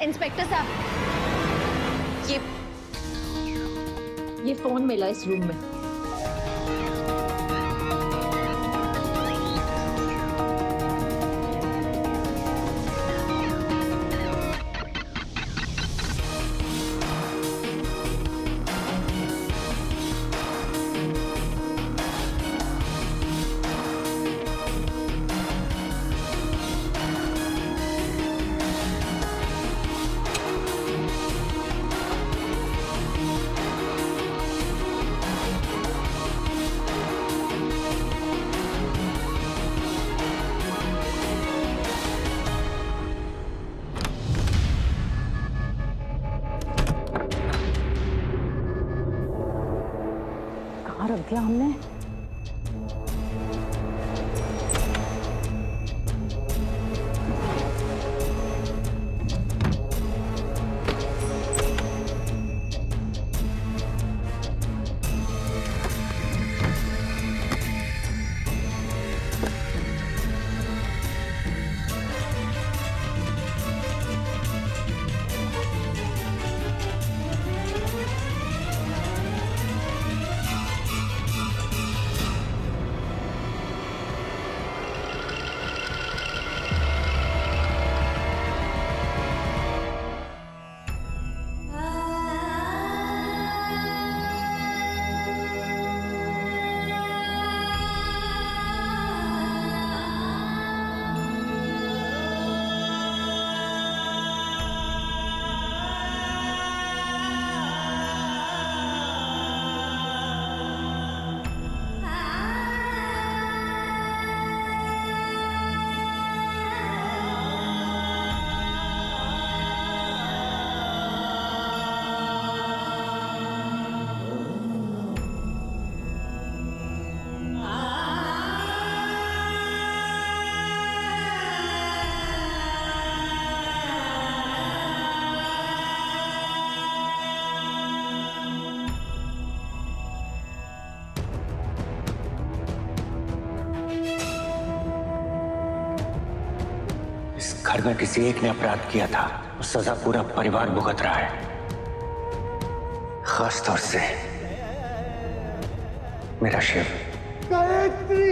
Inspector साहब, ये phone मिला इस रूम में। रख दिया हमने। घर में किसी एक ने अपराध किया था, तो सजा पूरा परिवार भुगत रहा है। खास तौर से मेरा शिव। गायत्री,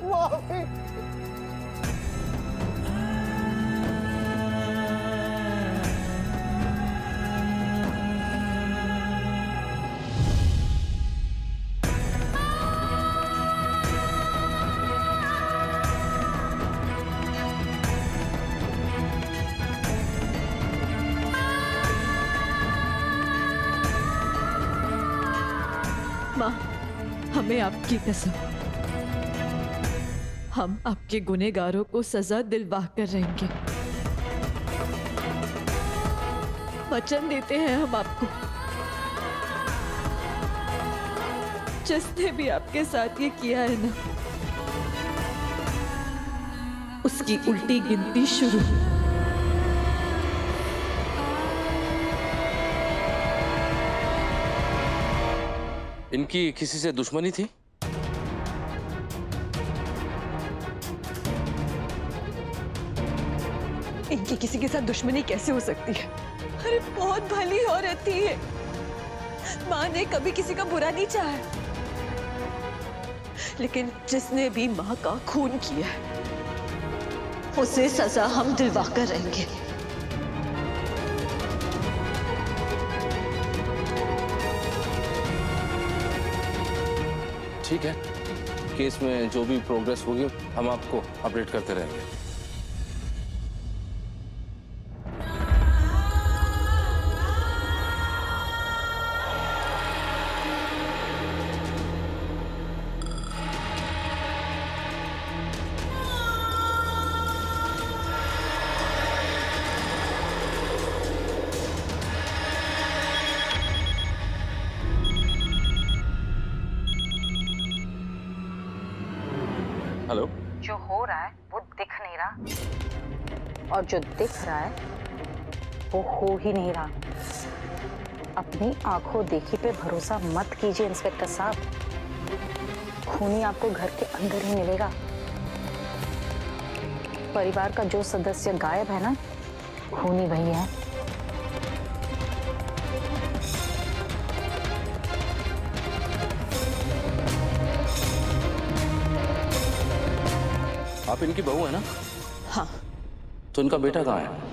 माफी। माँ, हमें आपकी कसम, हम आपके गुनहगारों को सजा दिलवा कर रहेंगे। वचन देते हैं हम आपको। जिसने भी आपके साथ ये किया है ना, उसकी उल्टी गिनती शुरू। इनकी किसी से दुश्मनी थी? इनकी किसी के साथ दुश्मनी कैसे हो सकती है? अरे बहुत भली औरत थी ये। माँ ने कभी किसी का बुरा नहीं चाहा, लेकिन जिसने भी माँ का खून किया है, उसे सजा हम दिलवा कर रहेंगे। ठीक है, केस में जो भी प्रोग्रेस होगी हम आपको अपडेट करते रहेंगे। हेलो। जो हो रहा है वो दिख नहीं रहा, और जो दिख रहा है वो हो ही नहीं रहा। अपनी आंखों देखी पे भरोसा मत कीजिए इंस्पेक्टर साहब। खूनी आपको घर के अंदर ही मिलेगा। परिवार का जो सदस्य गायब है ना, खूनी वही है। आप इनकी बहू है ना? हाँ। तो इनका बेटा कहाँ है?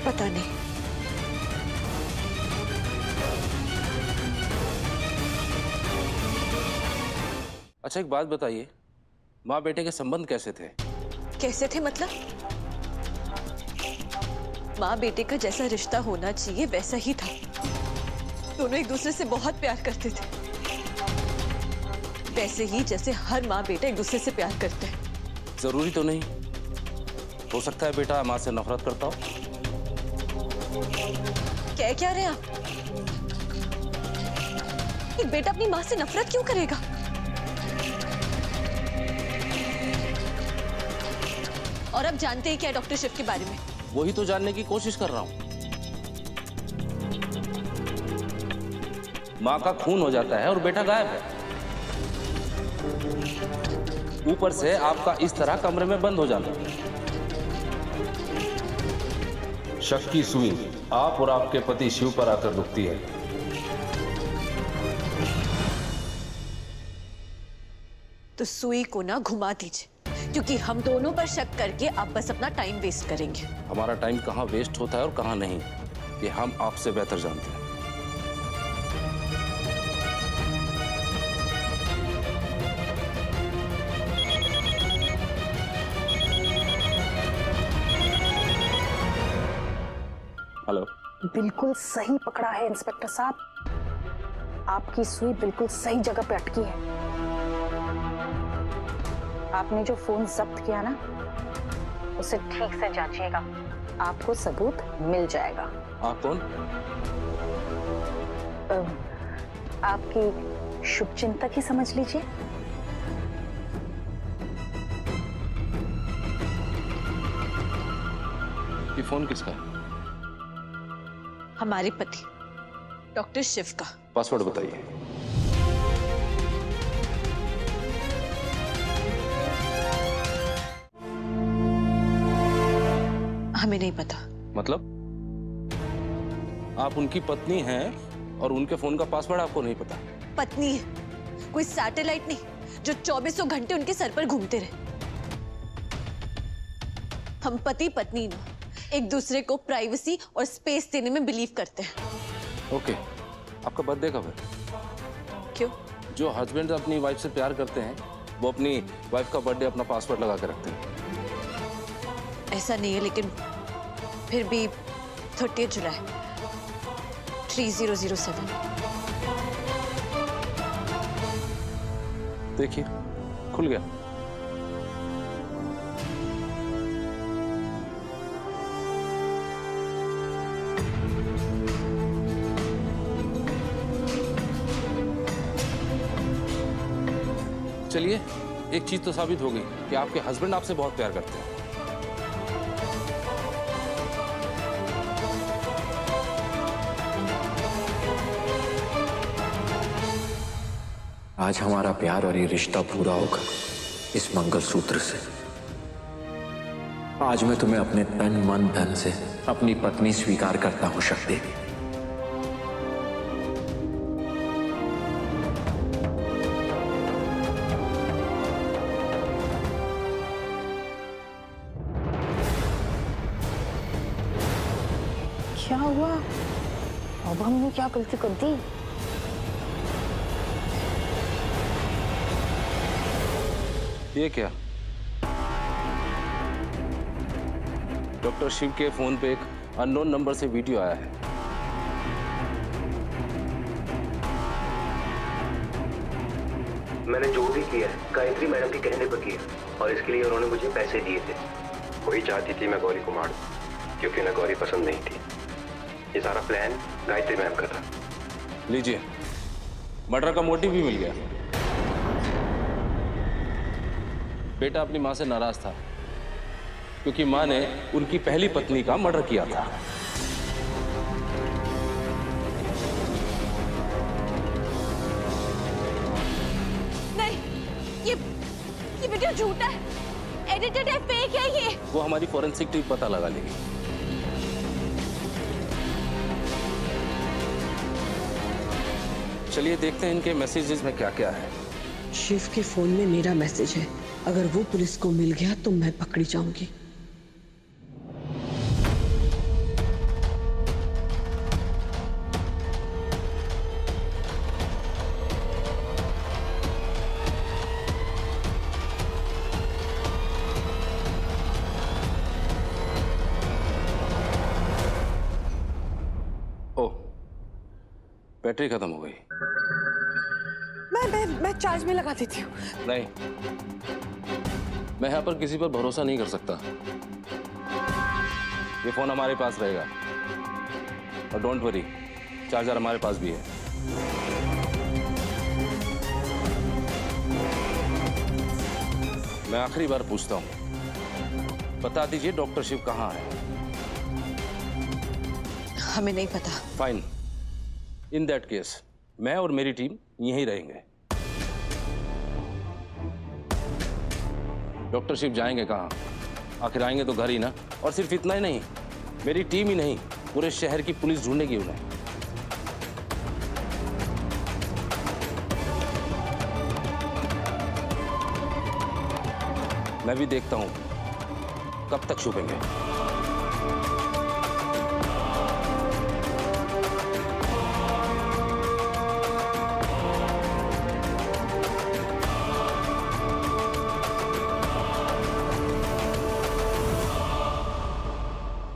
पता नहीं। अच्छा एक बात बताइए, माँ बेटे के संबंध कैसे थे? कैसे थे मतलब? माँ बेटे का जैसा रिश्ता होना चाहिए वैसा ही था। दोनों एक दूसरे से बहुत प्यार करते थे, वैसे ही जैसे हर माँ बेटा एक दूसरे से प्यार करते हैं। जरूरी तो नहीं, हो सकता है बेटा माँ से नफरत करता हो। क्या रहे हैं आप? एक बेटा अपनी माँ से नफरत क्यों करेगा? और अब जानते हैं क्या डॉक्टर शिव के बारे में? वही तो जानने की कोशिश कर रहा हूँ। माँ का खून हो जाता है और बेटा गायब है। ऊपर से आपका इस तरह कमरे में बंद हो जाना। शक की सुई आप और आपके पति शिव पर आकर रुकती है। तो सुई को ना घुमा दीजिए, क्योंकि हम दोनों पर शक करके आप बस अपना टाइम वेस्ट करेंगे। हमारा टाइम कहाँ वेस्ट होता है और कहाँ नहीं, ये हम आपसे बेहतर जानते हैं। हेलो। बिल्कुल सही पकड़ा है इंस्पेक्टर साहब। आपकी सुई बिल्कुल सही जगह पे अटकी है। आपने जो फोन जब्त किया ना, उसे ठीक से जांचिएगा, आपको सबूत मिल जाएगा। आप कौन? आपकी शुभचिंतक ही समझ लीजिए। ये फोन किसका है? हमारे पति डॉक्टर शिव का। पासवर्ड बताइए। हमें नहीं पता। मतलब आप उनकी पत्नी हैं और उनके फोन का पासवर्ड आपको नहीं पता? पत्नी है, कोई सैटेलाइट नहीं जो 24 घंटे उनके सर पर घूमते रहे। हम पति पत्नी ना एक दूसरे को प्राइवेसी और स्पेस देने में बिलीव करते हैं। ओके, आपका बर्थडे कब है? क्यों? जो हस्बैंड अपनी वाइफ से प्यार करते हैं वो अपनी वाइफ का बर्थडे अपना पासवर्ड लगा के रखते हैं। ऐसा नहीं है, लेकिन फिर भी 30 जुलाई 3007। देखिए खुल गया। चलिए एक चीज तो साबित हो गई कि आपके हस्बैंड आपसे बहुत प्यार करते हैं। आज हमारा प्यार और ये रिश्ता पूरा होगा इस मंगलसूत्र से। आज मैं तुम्हें अपने तन मन धन से अपनी पत्नी स्वीकार करता हूं शक्ति। क्या हुआ? अब हमने क्या गलती कर दी? ये क्या? डॉक्टर शिव के फोन पे एक अननोन नंबर से वीडियो आया है। मैंने जो भी किया है गायत्री मैडम के कहने पर किया और इसके लिए उन्होंने मुझे पैसे दिए थे। वही चाहती थी मैं गौरी को मार दूं, क्योंकि उन्हें गौरी पसंद नहीं थी। ये सारा प्लान गायत्री मैम का था। लीजिए, मर्डर का मोटिव भी मिल गया। बेटा अपनी मां से नाराज था क्योंकि मां ने उनकी पहली पत्नी का मर्डर किया था। नहीं, ये वीडियो झूठा है, एडिटेड है, फेक है ये। वो हमारी फॉरेंसिक टीम पता लगा लेगी। चलिए देखते हैं इनके मैसेजेस में क्या क्या है। शिव के फोन में मेरा मैसेज है, अगर वो पुलिस को मिल गया तो मैं पकड़ी जाऊंगी। ओह, बैटरी खत्म हो गई। मैं चार्ज में लगा देती हूँ। नहीं, मैं यहाँ पर किसी पर भरोसा नहीं कर सकता। ये फोन हमारे पास रहेगा और डोंट वरी, चार्जर हमारे पास भी है। मैं आखिरी बार पूछता हूँ, बता दीजिए डॉक्टर शिव कहाँ है? हमें नहीं पता। फाइन, इन दैट केस मैं और मेरी टीम यहीं रहेंगे। डॉक्टर शिव जाएंगे कहाँ? आखिर आएंगे तो घर ही ना। और सिर्फ इतना ही नहीं, मेरी टीम ही नहीं, पूरे शहर की पुलिस ढूंढेगी उन्हें। मैं भी देखता हूं कब तक छुपेंगे।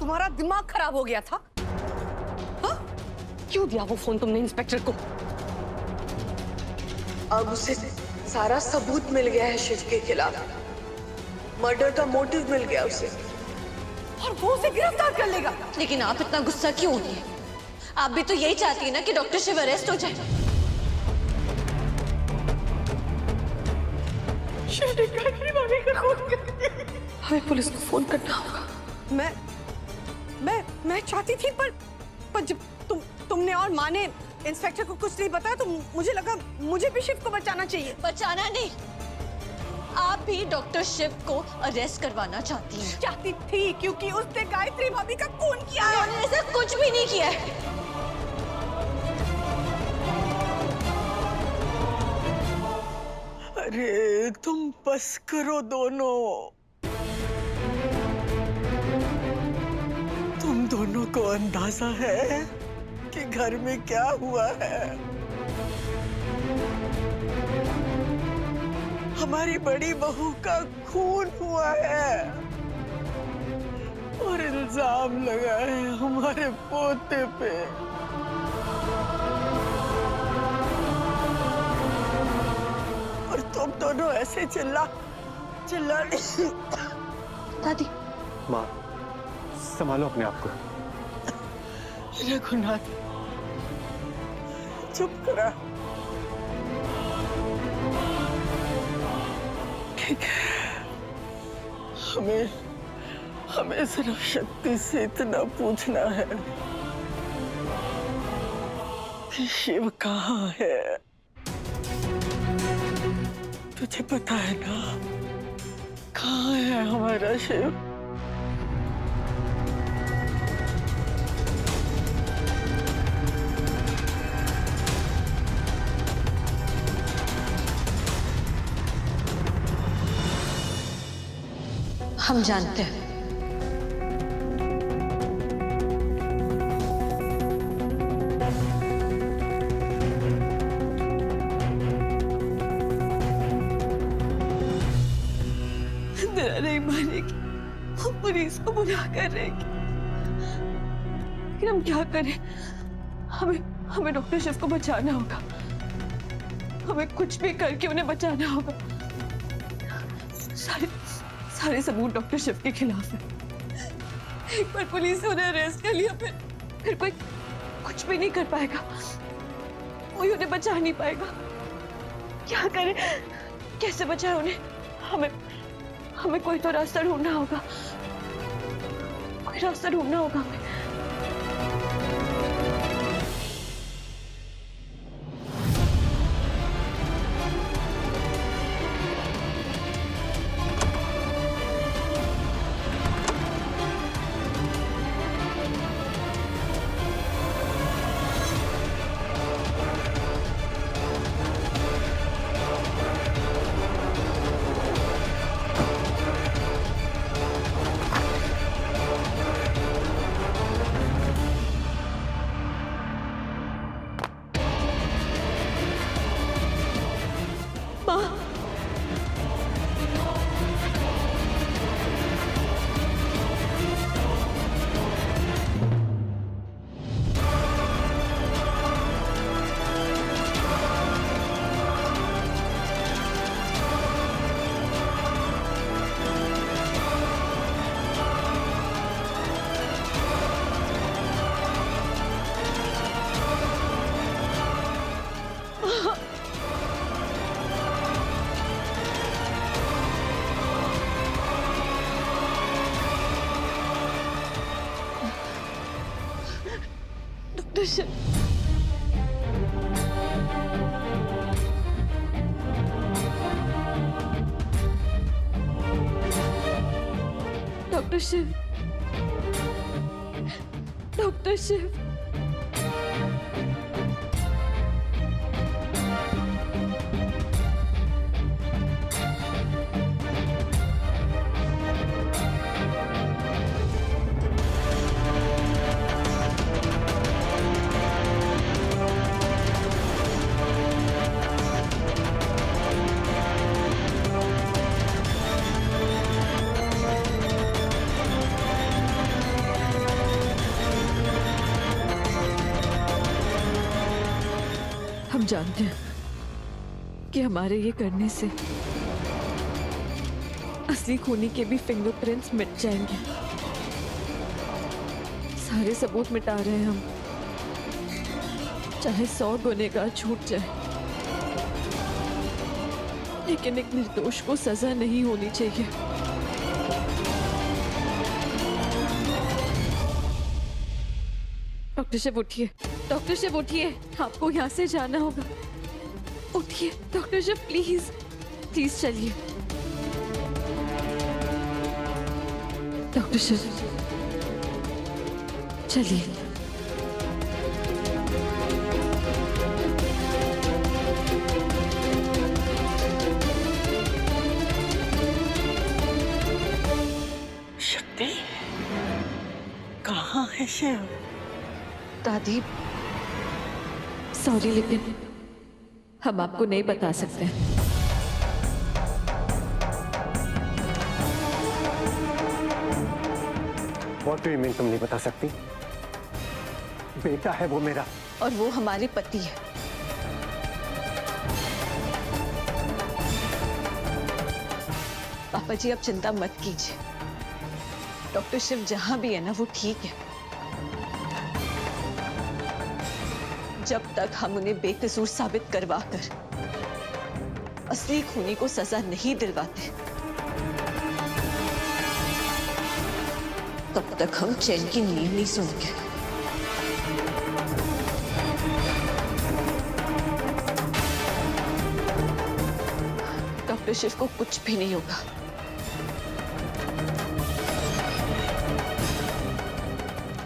तुम्हारा दिमाग खराब हो गया था? हाँ? क्यों दिया वो फोन तुमने इंस्पेक्टर को? अब उसे सारा सबूत मिल गया है शिव के खिलाफ। मर्डर का मोटिव मिल गया उसे, और वो उसे गिरफ्तार कर लेगा। लेकिन आप इतना गुस्सा क्यों होती हैं? आप भी तो यही चाहती है ना कि डॉक्टर शिव अरेस्ट हो जाए। शिव ने गायत्री भाभी का खून कर दिया। हमें पुलिस को फोन करना होगा। मैं चाहती थी, पर जब तुमने और माँ ने इंस्पेक्टर को कुछ नहीं बताया तो मुझे लगा मुझे भी शिव को बचाना चाहिए। बचाना नहीं, आप भी डॉक्टर शिव को अरेस्ट करवाना चाहती हैं। चाहती थी क्योंकि उसने गायत्री भाभी का खून किया है। उन्होंने ऐसा कुछ भी नहीं किया है। अरे तुम बस करो दोनों। तुम दोनों को अंदाजा है कि घर में क्या हुआ है? हमारी बड़ी बहू का खून हुआ है और इल्जाम लगा है हमारे पोते पे। और तुम दोनों ऐसे चिल्ला दादी, माँ, संभालो अपने आप को। रघुनाथ, चुप करा। ठीक है, हमें सिर्फ शक्ति से इतना पूछना है कि शिव कहाँ है? तुझे पता है ना कहाँ है हमारा शिव? हम जानते हैं। पुलिस को बुला कर रहेंगे, लेकिन हम क्या करें? हमें डॉक्टर शिव को बचाना होगा। हमें कुछ भी करके उन्हें बचाना होगा। सारे सबूत डॉक्टर शिव के खिलाफ है। एक बार पुलिस ने उन्हें अरेस्ट कर लिया, फिर कोई कुछ भी नहीं कर पाएगा, कोई उन्हें बचा नहीं पाएगा। क्या करें? कैसे बचाए उन्हें? हमें कोई तो रास्ता ढूंढना होगा, कोई रास्ता ढूंढना होगा हमें। Doctor Shiv, doctor Shiv, doctor Shiv, हम जानते हैं कि हमारे ये करने से असली खूनी के भी फिंगरप्रिंट्स मिट जाएंगे। सारे सबूत मिटा रहे हैं हम, चाहे 100 गुनहगार छूट जाए, लेकिन एक निर्दोष को सजा नहीं होनी चाहिए। डॉक्टर शिव उठिए, डॉक्टर शिव उठिए, आपको यहाँ से जाना होगा। उठिए डॉक्टर शिव, प्लीज प्लीज चलिए। डॉक्टर शिव चलिए। शक्ति कहाँ है शिव? दादी सॉरी, लेकिन हम आपको नहीं बता सकते। What do you mean तुम नहीं बता सकती? बेटा है वो मेरा, और वो हमारे पति है। पापा जी आप चिंता मत कीजिए, डॉक्टर शिव जहां भी है ना वो ठीक है। जब तक हम उन्हें बेकसूर साबित करवा कर असली खूनी को सजा नहीं दिलवाते, तब तक हम चैन की नींद नहीं सोएंगे। डॉक्टर शिव को कुछ भी नहीं होगा।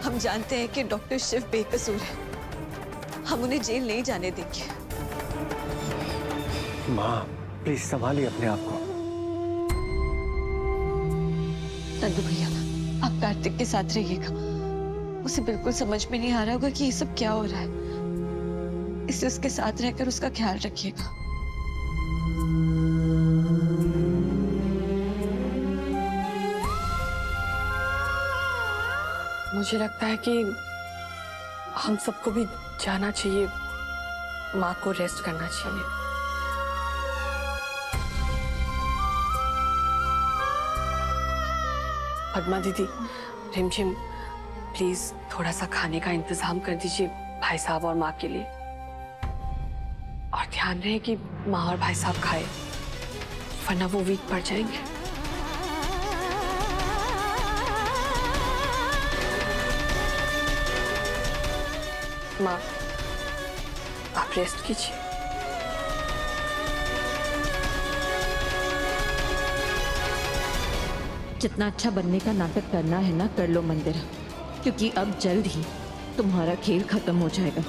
हम जानते हैं कि डॉक्टर शिव बेकसूर है, हम उन्हें जेल नहीं जाने देंगे। माँ प्लीज संभालिए अपने आप को। नंदू भैया आप कार्तिक के साथ रहिएगा, उसे बिल्कुल समझ में नहीं आ रहा होगा कि ये सब क्या हो रहा है, इसलिए उसके साथ रहकर उसका ख्याल रखिएगा। मुझे लगता है कि हम सबको भी जाना चाहिए, माँ को रेस्ट करना चाहिए। पद्मा दीदी, रिमझिम, प्लीज थोड़ा सा खाने का इंतजाम कर दीजिए भाई साहब और माँ के लिए, और ध्यान रहे कि माँ और भाई साहब खाए, वरना वो वीक पड़ जाएंगे। माँ, आप रेस्ट कीजिए। जितना अच्छा बनने का नाटक करना है ना, कर लो मंदिर, क्योंकि अब जल्द ही तुम्हारा खेल खत्म हो जाएगा।